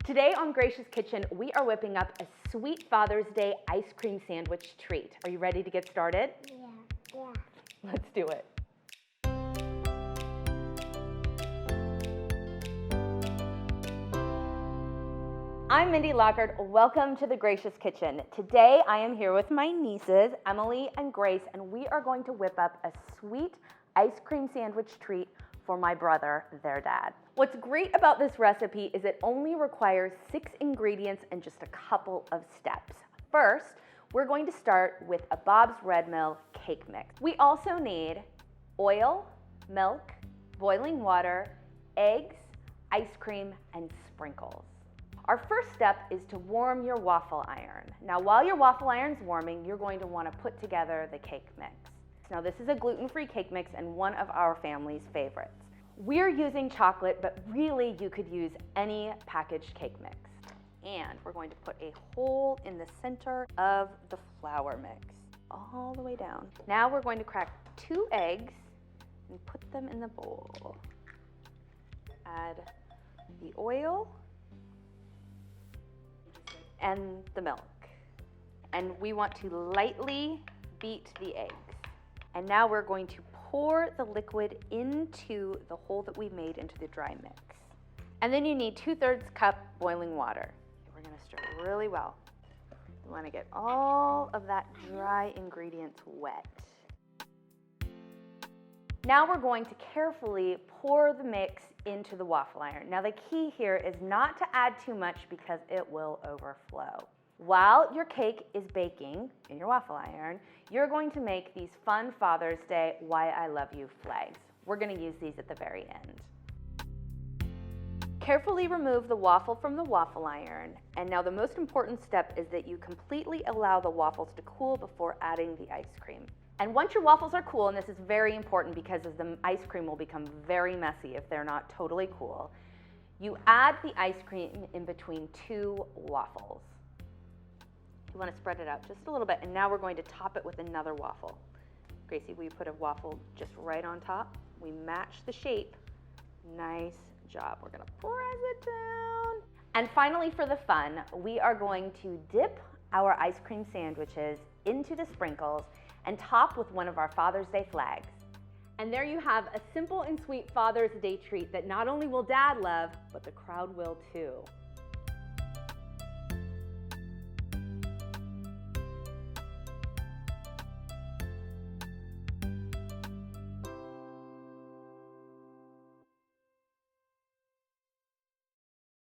Today on Gracious Kitchen, we are whipping up a sweet Father's Day ice cream sandwich treat. Are you ready to get started? Yeah. Let's do it. I'm Mindy Lockard. Welcome to the Gracious Kitchen. Today I am here with my nieces, Emily and Grace, and we are going to whip up a sweet ice cream sandwich treat for my brother, their dad. What's great about this recipe is it only requires 6 ingredients and just a couple of steps. First, we're going to start with a Bob's Red Mill cake mix. We also need oil, milk, boiling water, eggs, ice cream, and sprinkles. Our first step is to warm your waffle iron. Now, while your waffle iron's warming, you're going to want to put together the cake mix. Now, this is a gluten-free cake mix and one of our family's favorites. We're using chocolate, but really you could use any packaged cake mix. And we're going to put a hole in the center of the flour mix, all the way down. Now we're going to crack 2 eggs and put them in the bowl. Add the oil and the milk. And we want to lightly beat the eggs. And now we're going to pour the liquid into the hole that we made into the dry mix. And then you need 2/3 cup boiling water. We're gonna stir really well. You wanna get all of that dry ingredients wet. Now we're going to carefully pour the mix into the waffle iron. Now the key here is not to add too much because it will overflow. While your cake is baking in your waffle iron, you're going to make these fun Father's Day Why I Love You flags. We're gonna use these at the very end. Carefully remove the waffle from the waffle iron. And now the most important step is that you completely allow the waffles to cool before adding the ice cream. And once your waffles are cool, and this is very important because the ice cream will become very messy if they're not totally cool, you add the ice cream in between 2 waffles. You want to spread it out just a little bit, and now we're going to top it with another waffle. Gracie, we put a waffle just right on top. We match the shape. Nice job. We're gonna press it down. And finally, for the fun, we are going to dip our ice cream sandwiches into the sprinkles and top with one of our Father's Day flags. And there you have a simple and sweet Father's Day treat that not only will Dad love, but the crowd will too.